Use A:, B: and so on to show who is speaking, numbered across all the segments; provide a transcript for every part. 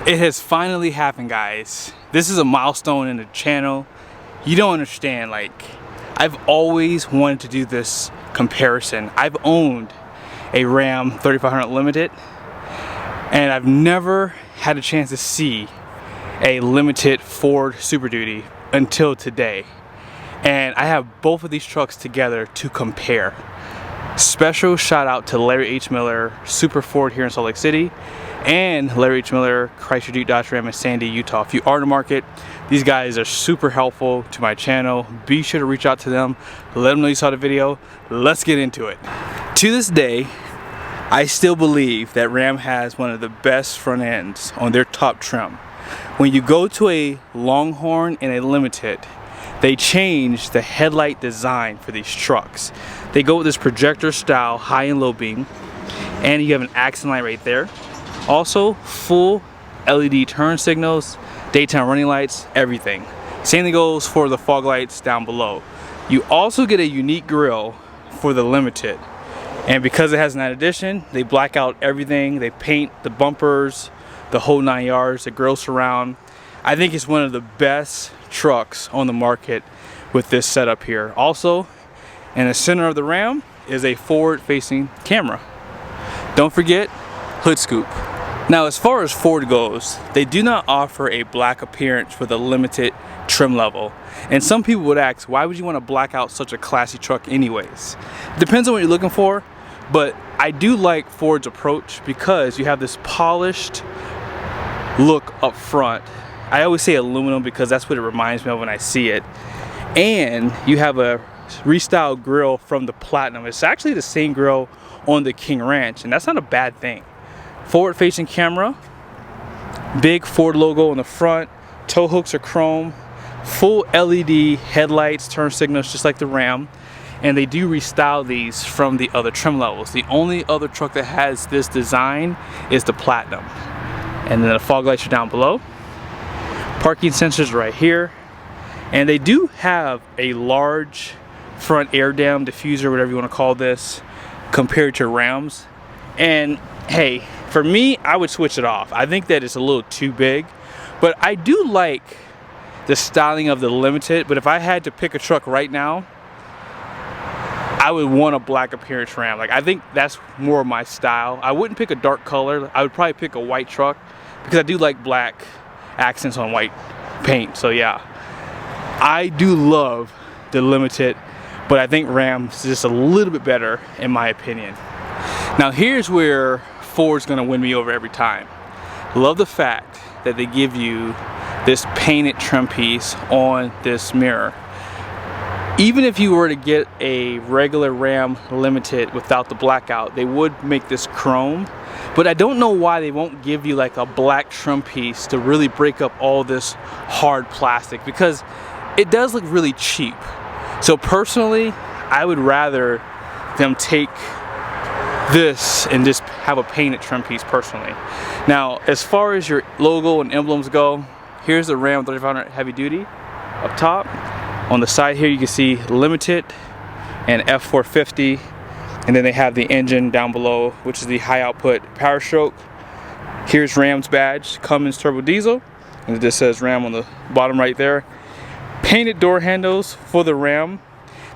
A: It has finally happened, guys. This is a milestone in the channel. You don't understand, like, I've always wanted to do this comparison. I've owned a Ram 3500 Limited, and I've never had a chance to see a limited Ford Super Duty until today. And I have both of these trucks together to compare. Special shout out to Larry H. Miller, Super Ford here in Salt Lake City, and Larry H. Miller, Chrysler Jeep Dodge Ram in Sandy, Utah. If you are in the market, these guys are super helpful to my channel. Be sure to reach out to them, let them know you saw the video. Let's get into it. To this day, I still believe that Ram has one of the best front ends on their top trim. When you go to a Longhorn and a Limited, they change the headlight design for these trucks. They go with this projector style high and low beam, and you have an accent light right there. Also, full LED turn signals, daytime running lights, everything. Same thing goes for the fog lights down below. You also get a unique grille for the Limited. And because it has an addition, they black out everything. They paint the bumpers, the whole 9 yards, the grille surround. I think it's one of the best trucks on the market with this setup here. Also, in the center of the Ram is a forward-facing camera. Don't forget, hood scoop. Now, as far as Ford goes, they do not offer a black appearance for the Limited trim level. And some people would ask, why would you want to black out such a classy truck anyways? Depends on what you're looking for, but I do like Ford's approach because you have this polished look up front. I always say aluminum because that's what it reminds me of when I see it. And you have a restyled grille from the Platinum. It's actually the same grille on the King Ranch, and that's not a bad thing. Forward facing camera, big Ford logo on the front, tow hooks are chrome, full LED headlights, turn signals just like the Ram, and they do restyle these from the other trim levels. The only other truck that has this design is the Platinum. And then the fog lights are down below. Parking sensors right here. And they do have a large front air dam diffuser, whatever you want to call this, compared to Rams. And hey, for me, I would switch it off. I think that it's a little too big, but I do like the styling of the Limited. But if I had to pick a truck right now, I would want a black appearance Ram. Like, I think that's more of my style. I wouldn't pick a dark color. I would probably pick a white truck because I do like black accents on white paint. So yeah, I do love the Limited, but I think Ram's just a little bit better in my opinion. Now here's where Ford's gonna win me over every time. Love the fact that they give you this painted trim piece on this mirror. Even if you were to get a regular Ram Limited without the blackout, they would make this chrome. But I don't know why they won't give you like a black trim piece to really break up all this hard plastic, because it does look really cheap. So personally, I would rather them take this and just have a painted trim piece personally. Now, as far as your logo and emblems go, here's the Ram 3500 Heavy Duty up top. On the side here, you can see Limited and F450, and then they have the engine down below, which is the high output Power Stroke. Here's Ram's badge, Cummins turbo diesel, and it just says Ram on the bottom right there. Painted door handles for the Ram.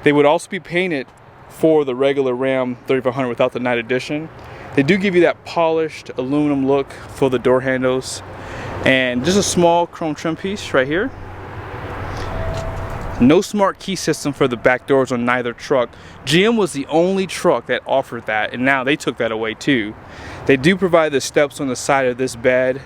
A: They would also be painted for the regular Ram 3500 without the night edition. They do give you that polished aluminum look for the door handles, and just a small chrome trim piece right here. No smart key system for the back doors on neither truck. GM was the only truck that offered that, and now they took that away too. They do provide the steps on the side of this bed,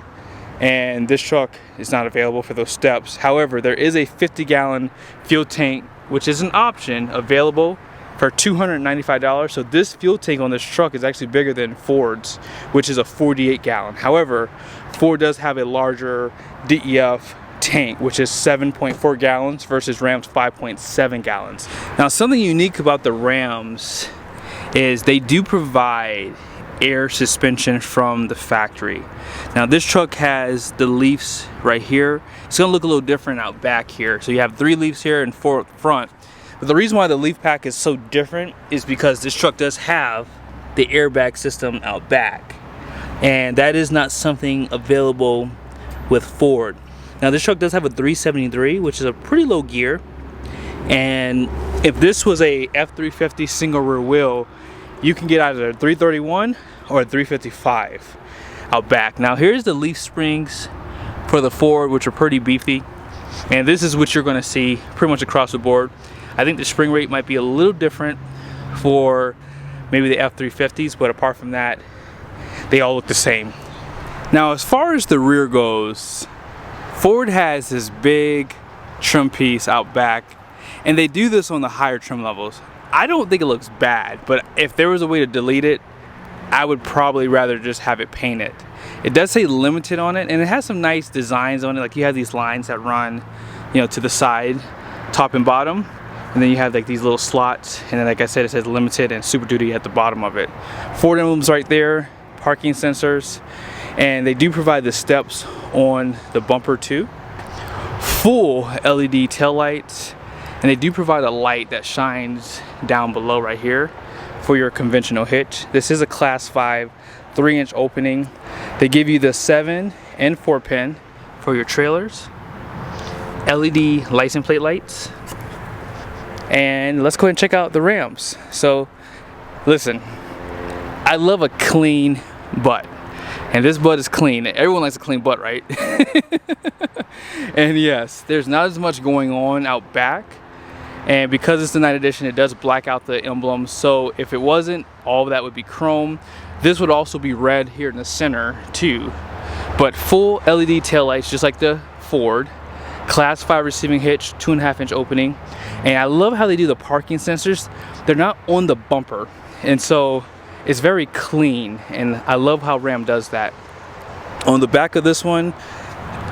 A: and this truck is not available for those steps. However, there is a 50-gallon fuel tank, which is an option available for $295. So this fuel tank on this truck is actually bigger than Ford's, which is a 48-gallon. However, Ford does have a larger DEF tank, which is 7.4 gallons versus Ram's 5.7 gallons. Now, something unique about the Rams is they do provide air suspension from the factory. Now, this truck has the leafs right here. It's gonna look a little different out back here. So you have 3 leafs here and 4 up front. But the reason why the leaf pack is so different is because this truck does have the airbag system out back, and that is not something available with Ford. Now this truck does have a 373, which is a pretty low gear, and if this was a F450 single rear wheel, you can get either a 331 or a 355 out back. Now here's the leaf springs for the Ford, which are pretty beefy, and this is what you're going to see pretty much across the board. I think the spring rate might be a little different for maybe the F350s, but apart from that, they all look the same. Now as far as the rear goes, Ford has this big trim piece out back, and they do this on the higher trim levels. I don't think it looks bad, but if there was a way to delete it, I would probably rather just have it painted. It does say limited on it, and it has some nice designs on it. Like you have these lines that run, you know, to the side, top and bottom, and then you have like these little slots, and then like I said, it says limited and Super Duty at the bottom of it. Ford emblems right there, parking sensors, and they do provide the steps on the bumper too. Full LED tail lights, and they do provide a light that shines down below right here for your conventional hitch. This is a class 5 3-inch opening. They give you the 7 and 4 pin for your trailers, LED license plate lights, and let's go ahead and check out the Rams. So listen, I love a clean butt, and this butt is clean. Everyone likes a clean butt, right? And yes, there's not as much going on out back, and because it's the night edition, it does black out the emblem. So if it wasn't, all of that would be chrome. This would also be red here in the center too, but full LED taillights just like the Ford. Class 5 receiving hitch, 2.5-inch opening, and I love how they do the parking sensors. They're not on the bumper, and so it's very clean, and I love how Ram does that. On the back of this one,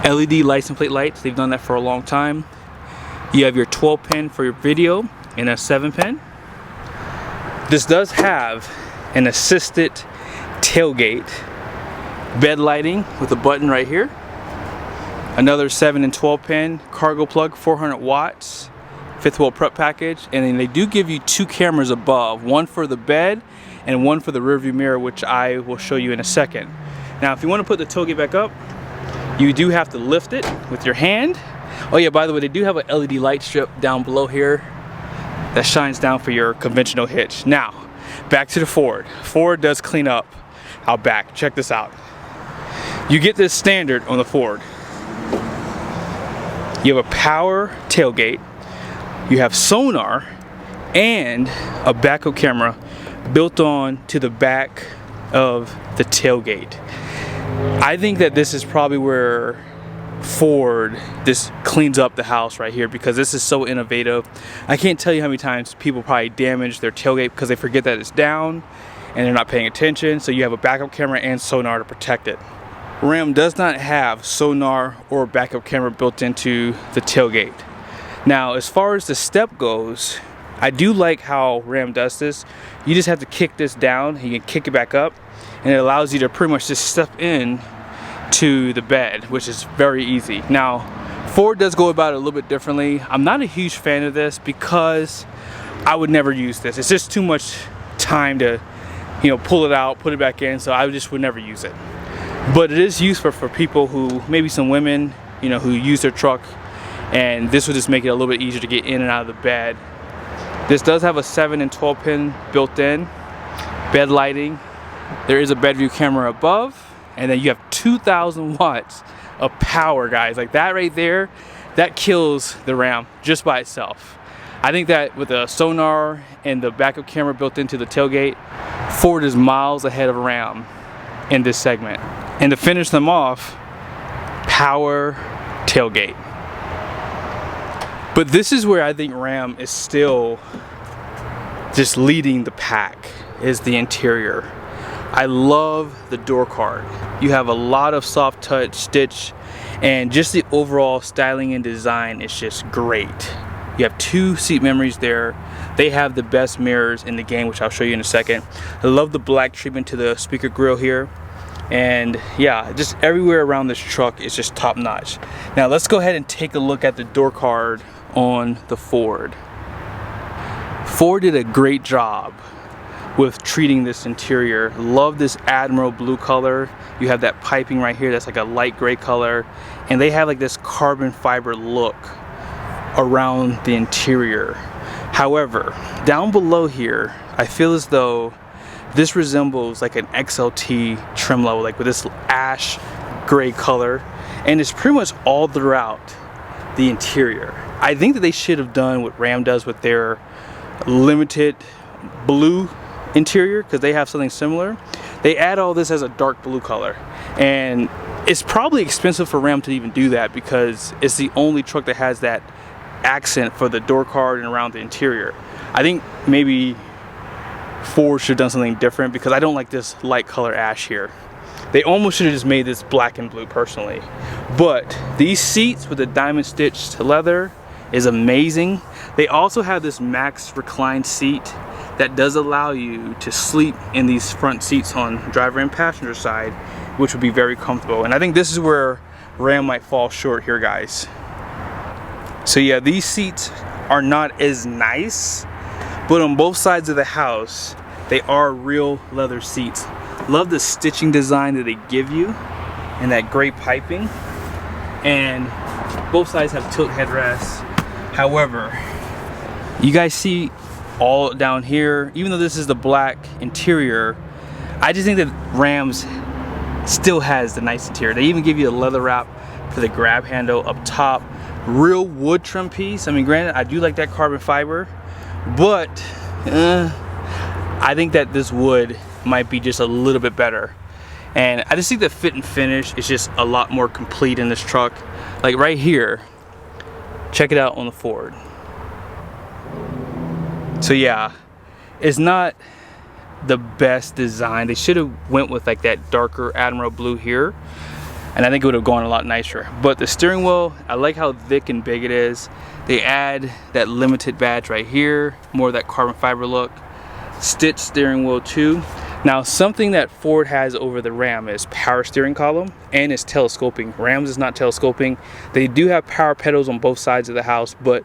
A: LED license plate lights. They've done that for a long time. You have your 12 pin for your video and a 7 pin. This does have an assisted tailgate bed lighting with a button right here. Another 7 and 12 pin cargo plug, 400 watts, 5th wheel prep package, and then they do give you 2 cameras above, one for the bed and one for the rear view mirror, which I will show you in a second. Now if you want to put the tailgate back up, you do have to lift it with your hand. Oh yeah, by the way, they do have a LED light strip down below here that shines down for your conventional hitch. Now back to the Ford. Ford does clean up out back. Check this out. You get this standard on the Ford. You have a power tailgate, you have sonar, and a backup camera built on to the back of the tailgate. I think that this is probably where Ford just cleans up the house right here, because this is so innovative. I can't tell you how many times people probably damage their tailgate because they forget that it's down and they're not paying attention. So you have a backup camera and sonar to protect it. Ram does not have sonar or backup camera built into the tailgate. Now as far as the step goes, I do like how Ram does this. You just have to kick this down, you can kick it back up, and it allows you to pretty much just step in to the bed, which is very easy. Now Ford does go about it a little bit differently. I'm not a huge fan of this because I would never use this. It's just too much time to, you know, pull it out, put it back in, so I just would never use it. But it is useful for people who, maybe some women, you know, who use their truck, and this would just make it a little bit easier to get in and out of the bed. This does have a 7 and 12 pin built in, bed lighting. There is a bed view camera above, and then you have 2,000 watts of power, guys. Like that right there, that kills the Ram just by itself. I think that with the sonar and the backup camera built into the tailgate, Ford is miles ahead of Ram in this segment. And to finish them off, power tailgate. But this is where I think Ram is still just leading the pack, is the interior. I love the door card. You have a lot of soft touch stitch, and just the overall styling and design is just great. You have 2 seat memories there. They have the best mirrors in the game, which I'll show you in a second. I love the black treatment to the speaker grille here. And yeah, just everywhere around this truck is just top notch. Now let's go ahead and take a look at the door card on the Ford. Ford did a great job with treating this interior. Love this Admiral blue color. You have that piping right here that's like a light gray color, and they have like this carbon fiber look around the interior. However, down below here, I feel as though this resembles like an XLT trim level, like with this ash gray color, and it's pretty much all throughout the interior. I think that they should have done what Ram does with their limited blue interior, because they have something similar. They add all this as a dark blue color, and it's probably expensive for Ram to even do that because it's the only truck that has that accent for the door card and around the interior. I think maybe Ford should have done something different, because I don't like this light color ash here. They almost should have just made this black and blue personally. But these seats with the diamond stitched leather is amazing. They also have this max recline seat that does allow you to sleep in these front seats on driver and passenger side, which would be very comfortable. And I think this is where Ram might fall short here, guys. So yeah, these seats are not as nice, but on both sides of the house, they are real leather seats. Love the stitching design that they give you and that great piping. And both sides have tilt headrests. However, you guys see all down here, even though this is the black interior, I just think that Rams still has the nice interior. They even give you a leather wrap for the grab handle up top. Real wood trim piece. I mean, granted, I do like that carbon fiber, but I think that this wood might be just a little bit better. And I just think the fit and finish is just a lot more complete in this truck. Like right here, check it out on the Ford. So yeah, it's not the best design. They should have went with like that darker Admiral blue here, and I think it would have gone a lot nicer. But the steering wheel, I like how thick and big it is. They add that limited badge right here, more of that carbon fiber look. Stitched steering wheel too. Now, something that Ford has over the Ram is power steering column, and it's telescoping. Rams is not telescoping. They do have power pedals on both sides of the house, but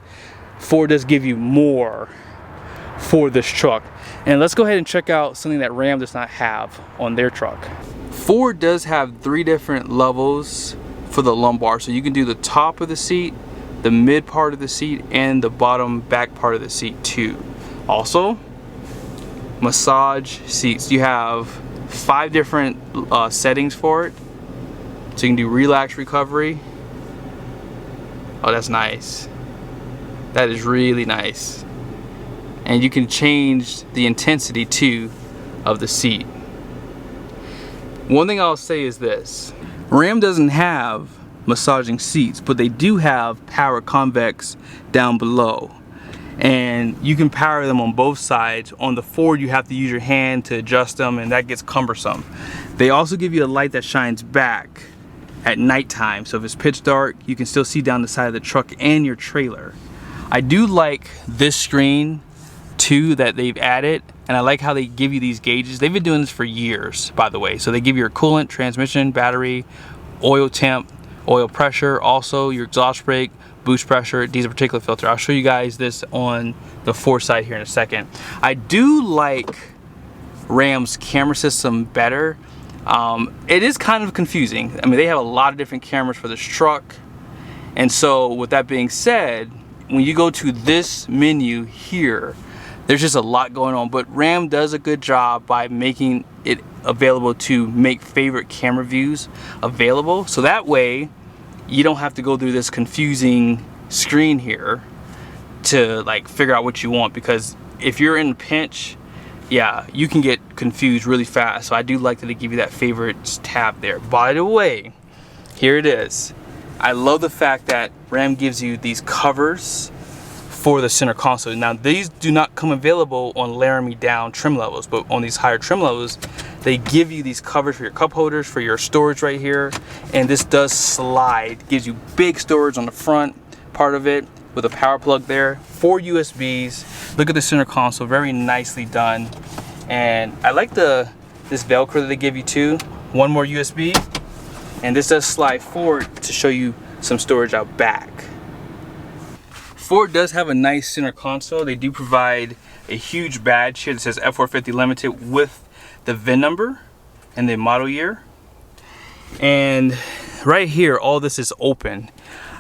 A: Ford does give you more for this truck. And let's go ahead and check out something that Ram does not have on their truck. Ford does have 3 different levels for the lumbar, so you can do the top of the seat, the mid part of the seat, and the bottom back part of the seat too. Also, massage seats. You have 5 different settings for it, so you can do relax, recovery. Oh, that's nice. That is really nice. And you can change the intensity too of the seat. One thing I'll say is this: Ram doesn't have massaging seats, but they do have power convex down below, and you can power them on both sides. On the Ford, you have to use your hand to adjust them, and that gets cumbersome. They also give you a light that shines back at nighttime, so if it's pitch dark, you can still see down the side of the truck and your trailer. I do like this screen too that they've added, and I like how they give you these gauges. They've been doing this for years, by the way. So they give you your coolant, transmission, battery, oil temp, oil pressure, also your exhaust brake, boost pressure, diesel particulate filter. I'll show you guys this on the Ford side here in a second. I do like Ram's camera system better. It is kind of confusing. I mean, they have a lot of different cameras for this truck, and so with that being said, when you go to this menu here, there's just a lot going on. But Ram does a good job by making it available to make favorite camera views available, so that way you don't have to go through this confusing screen here to like figure out what you want, because if you're in a pinch, yeah, you can get confused really fast. So I do like that they give you that favorites tab there. By the way, here it is. I love the fact that Ram gives you these covers for the center console. Now, these do not come available on Laramie down trim levels, but on these higher trim levels, they give you these covers for your cup holders, for your storage right here. And this does slide, gives you big storage on the front part of it with a power plug there, 4 USBs. Look at the center console, very nicely done. And I like this Velcro that they give you too. 1 more USB, and this does slide forward to show you some storage out back. Ford does have a nice center console. They do provide a huge badge here that says F450 Limited with the VIN number and the model year. And right here, all this is open.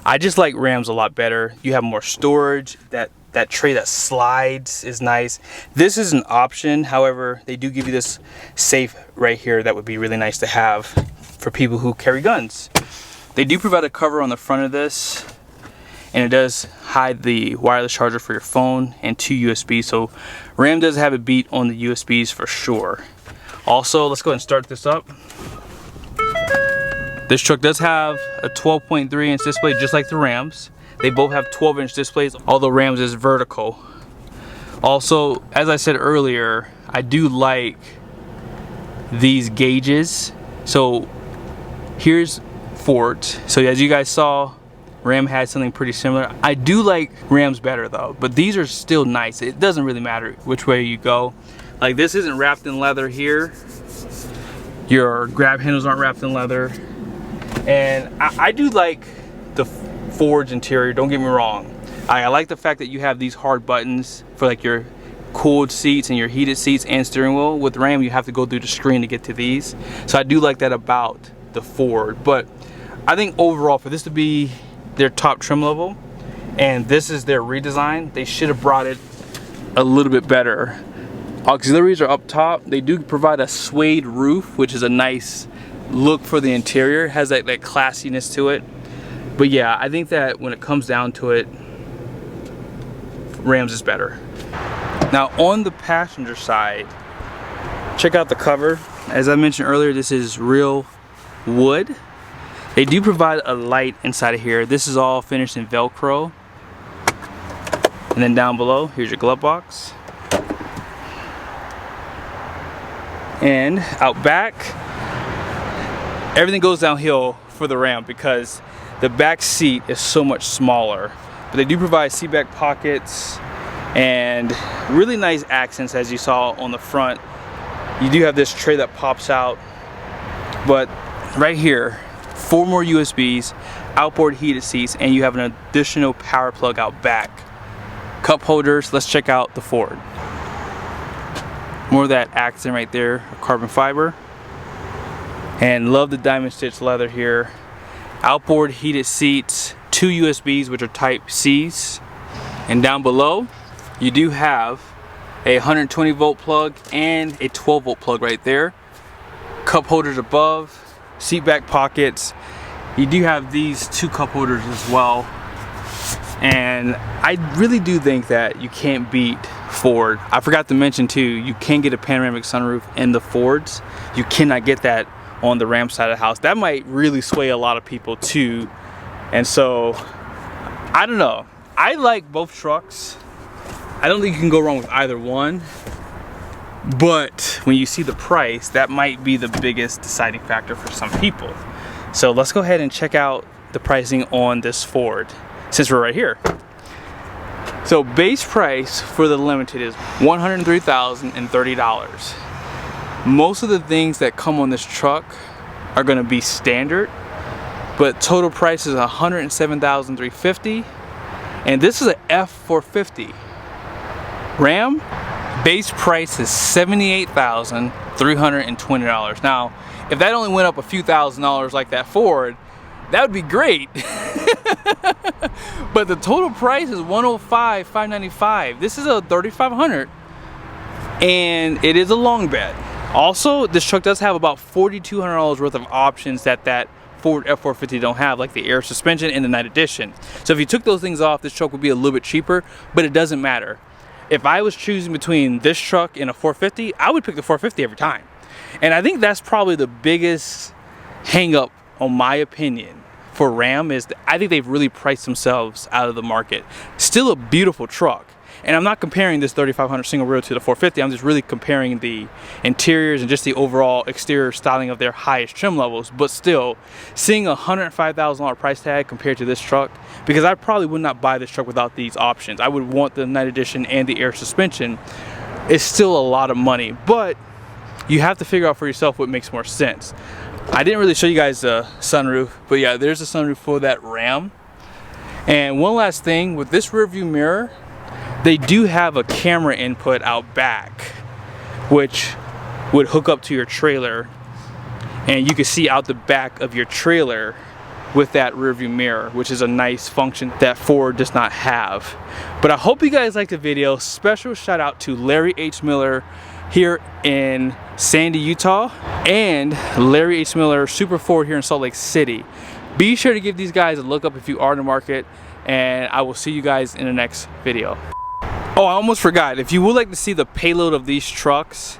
A: I just like Rams a lot better. You have more storage. That tray that slides is nice. This is an option. However, they do give you this safe right here that would be really nice to have for people who carry guns. They do provide a cover on the front of this, and it does hide the wireless charger for your phone and 2 USBs. So Ram does have a beat on the USBs for sure. Also, let's go ahead and start this up. This truck does have a 12.3 inch display just like the Rams. They both have 12-inch displays, although Rams is vertical. Also, as I said earlier, I do like these gauges. So here's Ford's. So as you guys saw, Ram had something pretty similar. I do like Rams better though, but these are still nice. It doesn't really matter which way you go. Like this isn't wrapped in leather here. Your grab handles aren't wrapped in leather. And I do like the Ford's interior, don't get me wrong. I like the fact that you have these hard buttons for like your cooled seats and your heated seats and steering wheel. With Ram, you have to go through the screen to get to these. So I do like that about the Ford. But I think overall, for this to be their top trim level, and this is their redesign, they should have brought it a little bit better. Auxiliaries are up top. They do provide a suede roof, which is a nice look for the interior. It has that classiness to it. But yeah, I think that when it comes down to it, Rams is better. Now on the passenger side, check out the cover. As I mentioned earlier, this is real wood. They do provide a light inside of here. This is all finished in Velcro. And then down below, here's your glove box. And out back, everything goes downhill for the Ram because the back seat is so much smaller. But they do provide seat back pockets and really nice accents as you saw on the front. You do have this tray that pops out. But right here, 4 more USBs, outboard heated seats, and you have an additional power plug out back. Cup holders, let's check out the Ford. More of that accent right there, carbon fiber. And love the diamond stitch leather here. Outboard heated seats, 2 USBs which are type C's. And down below, you do have a 120 volt plug and a 12 volt plug right there. Cup holders above, seat back pockets. You do have these 2 cup holders as well. And I really do think that you can't beat Ford. I forgot to mention too, you can get a panoramic sunroof in the Fords. You cannot get that on the Ram side of the house. That might really sway a lot of people too. And so, I don't know. I like both trucks. I don't think you can go wrong with either one. But when you see the price, that might be the biggest deciding factor for some people. So let's go ahead and check out the pricing on this Ford, since we're right here. So base price for the Limited is $103,030. Most of the things that come on this truck are going to be standard, but total price is $107,350, and this is an F450. Ram base price is $78,320. Now, if that only went up a few $1,000s like that Ford, that would be great. But the total price is $105,595. This is a $3,500, and it is a long bed. Also, this truck does have about $4,200 worth of options that Ford F450 don't have, like the air suspension and the night edition. So if you took those things off, this truck would be a little bit cheaper, but it doesn't matter. If I was choosing between this truck and a 450, I would pick the 450 every time. And I think that's probably the biggest hang up, on my opinion, for Ram, is that I think they've really priced themselves out of the market. Still a beautiful truck. And I'm not comparing this 3500 single rear to the 450. I'm just really comparing the interiors and just the overall exterior styling of their highest trim levels. But still, seeing a $105,000 price tag compared to this truck, because I probably would not buy this truck without these options. I would want the night edition and the air suspension. It's still a lot of money, but you have to figure out for yourself what makes more sense. I didn't really show you guys the sunroof, but yeah, there's a sunroof for that Ram. And one last thing, with this rear view mirror, They do have a camera input out back, which would hook up to your trailer, and you can see out the back of your trailer with that rear view mirror, which is a nice function that Ford does not have. But I hope you guys liked the video. Special shout out to Larry H. Miller here in Sandy, Utah, and Larry H. Miller Super Ford here in Salt Lake City. Be sure to give these guys a look up if you are in the market, and I will see you guys in the next video. Oh, I almost forgot. If you would like to see the payload of these trucks,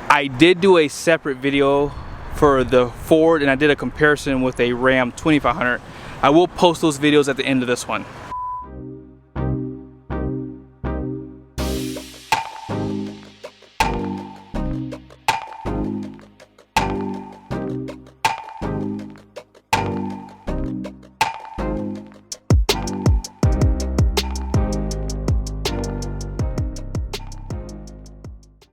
A: I did do a separate video for the Ford, and I did a comparison with a Ram 2500. I will post those videos at the end of this one.